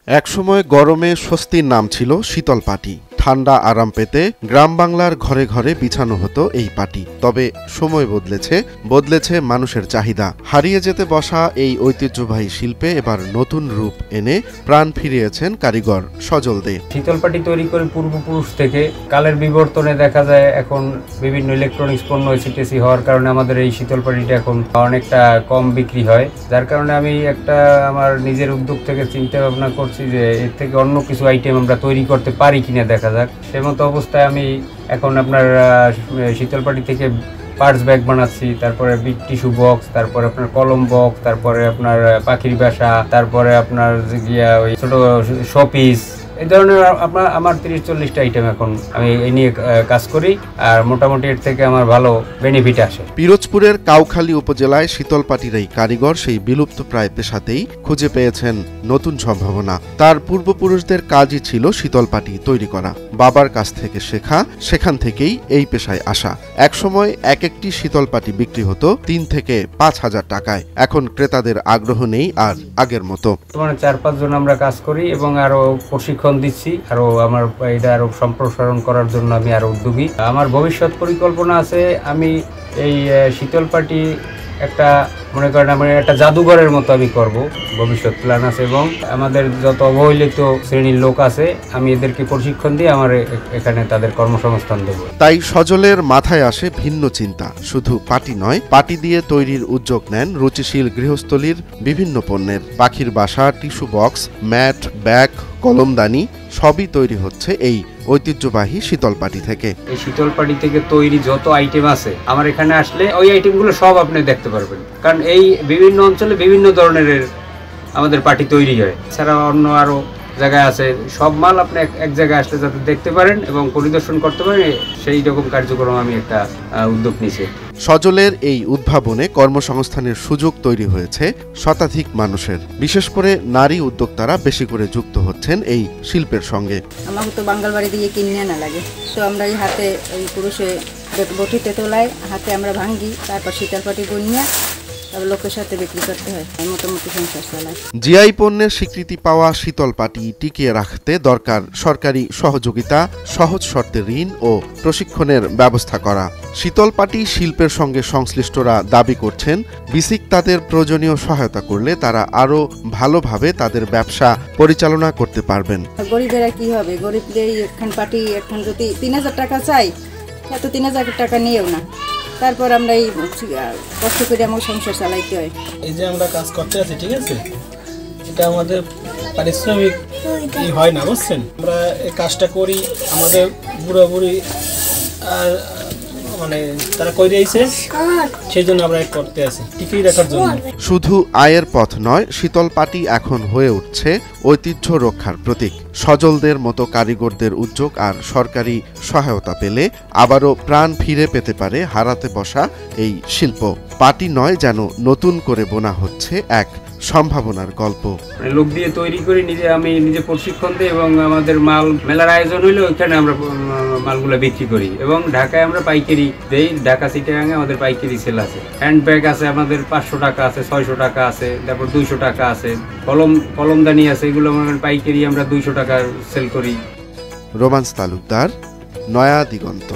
একসময় গরমে স্বস্তির নাম ছিল শীতল পাটি। ঠান্ডা আরাম পেতে গ্রাম বাংলার ঘরে ঘরে বিছানো হতো এই পাটি। তবে সময় বদলেছে মানুষের চাহিদা। হারিয়ে যেতে বসা এই ঐতিহ্যবাহী শিল্পে এবার নতুন রূপ এনে প্রাণ ফিরিয়েছেন কারিগর সজল দে। শীতল পাটি তৈরি করে পূর্বপুরুষ থেকে কালের বিবর্তনে দেখা যায় এখন বিভিন্ন ইলেকট্রনিক্স পণ্য সিটিসি হওয়ার কারণে আমাদের এই শীতল পাটিটা এখন অনেকটা কম বিক্রি হয়, যার কারণে আমি একটা আমার নিজের উদ্যোগ থেকে চিন্তা ভাবনা করছি যে এর থেকে অন্য কিছু আইটেম আমরা তৈরি করতে পারি কিনা দেখা যাক। সে মতো অবস্থায় আমি এখন আপনার শীতল পাটি থেকে পার্স ব্যাগ বানাচ্ছি, তারপরে বিগ টিস্যু বক্স, তারপরে আপনার কলম বক্স, তারপরে আপনার পাখির বাসা, তারপরে আপনার ওই ছোট শোপিস, এই ধরনের আমার 30-40টা আইটেম এখন আমি এই নিয়ে কাজ করি, আর মোটামুটি এর থেকে আমার ভালো বেনিফিট আসে। পিরোজপুরের কাউখালী উপজেলায় শীতল পাটির এই কারিগর সেই বিলুপ্ত প্রায় পেশাতেই খুঁজে পেয়েছেন নতুন সম্ভাবনা। তার পূর্বপুরুষদের কাজই ছিল শীতল পাটি তৈরি করা। বাবার কাছ থেকে শেখা, সেখান থেকেই এই পেশায় আসা। একসময় একটি শীতল পাটি বিক্রি হতো 3 থেকে 5 হাজার টাকায়। এখন ক্রেতাদের আগ্রহ নেই আর আগের মতো। 4-5 জন আমরা কাজ করি এবং আরো প্রশিক্ষণ দিচ্ছি, আরো আমার এটা আরো সম্প্রসারণ করার জন্য আমি আরো উদ্যোগী। আমার ভবিষ্যৎ পরিকল্পনা আছে, আমি এই শীতল পাটি একটা মনে করেন আমার একটা জাদুঘরের মতো আমি করব, ভবিষ্যৎ প্ল্যান আছে। এবং আমাদের যত অবহেলিত শ্রেণীর লোক আছে আমি এদেরকে প্রশিক্ষণ দিয়ে আমার এখানে তাদের কর্মসংস্থান দেব। তাই সজলের মাথায় আসে ভিন্ন চিন্তা। শুধু পাটি নয়, পাটি দিয়ে তৈরির উদ্যোগ নেন রুচিশীল গৃহস্থলীর বিভিন্ন পণ্যের। পাখির বাসা, টিস্যু বক্স, ম্যাট, ব্যাগ, কলমদানি সবই তৈরি হচ্ছে এই ঐতিহ্যবাহী শীতল পাটি থেকে। এই শীতল পাটি থেকে তৈরি যত আইটেম আছে আমার এখানে আসলে ওই আইটেমগুলো সব আপনি দেখতে পারবেন, কারণ এই বিভিন্ন অঞ্চলে বিভিন্ন ধরনের আমাদের পাটি তৈরি হয়। এছাড়া অন্য আরো জায়গায় আছে, সব মাল আপনি এক জায়গায় আসলে যাতে দেখতে পারেন এবং পরিদর্শন করতে পারেন, সেই রকম কার্যক্রম আমি একটা উদ্যোগ নিয়েছি। সজলের এই উদ্ভাবনে কর্মসংস্থানের সুযোগ তৈরি হয়েছে শতাধিক মানুষের। বিশেষ করে নারী উদ্যোক্তারা বেশি করে যুক্ত হচ্ছেন এই শিল্পের সঙ্গে। আমাকে তো বাঙ্গাল বাড়ি দিয়ে কিনে আনা লাগে, তো আমরা এই হাতে ওই পুরুষে বটিতে তোলাই, হাতে আমরা ভাঙ্গি, তারপর শীতল পাটি বনিয়ে লোকের সাথে বিক্রি করতে হয়, মোটামুটি সংসার চালায়। জিআই পণ্যের স্বীকৃতি পাওয়া শীতল পাটি টিকিয়ে রাখতে দরকার সরকারি সহযোগিতা, সহজ শর্তে ঋণ ও প্রশিক্ষণের ব্যবস্থা করা। শীতল পাটি শিল্পের সঙ্গে সংশ্লিষ্টরা দাবি করছেন, বিসিক তাদের প্রয়োজনীয় সহায়তা করলে তারা আরো ভালোভাবে তাদের ব্যবসা পরিচালনা করতে পারবেন। গরিবেরা কি হবে, গরিবদের এখন পাটি এখন যদি 3000 টাকা চাই, এত 3000 টাকা নিয়েও না, তারপর আমরা এই কষ্ট করে আমার সংসার চালাইতে হয়। এই যে আমরা কাজ করতে আছি, ঠিক আছে, এটা আমাদের পারিশ্রমিক হয় না, বুঝছেন। আমরা এই কাজটা করি আমাদের বুড়া বুড়ি আর মানে তারা করে আইছে, সেই জন্য আমরা করতে আছি টিকিয়ে রাখার জন্য। শুধু আয়ের পথ নয়, শীতল পাটি এখন হয়ে উঠছে ঐতিহ্য রক্ষার প্রতীক। সজলদের মতো কারিগরদের উদ্যোগ আর সরকারি সহায়তা পেলে আবারও প্রাণ ফিরে পেতে পারে হারাতে বসা এই শিল্প। পাটি নয়, যেন নতুন করে বোনা হচ্ছে এক সম্ভাবনার গল্প। লোক দিয়ে তৈরি করে আমি নিজে প্রশিক্ষণ দিই এবং আমাদের মাল মেলার আয়োজন হইলে ওইখানে আমরা মালগুলো বিক্রি করি এবং ঢাকায় আমরা পাইকারি দেই। ঢাকা চিটাগাঙে আমাদের পাইকারি সেল আছে। হ্যান্ড ব্যাগ আছে আমাদের 500 টাকা আছে, 600 টাকা আছে, তারপর 200 টাকা আছে। কলমদানি আছে, এগুলো পাইকারি আমরা 200 টাকা সেল করি। রোমান্স তালুকদার, নয়া দিগন্ত।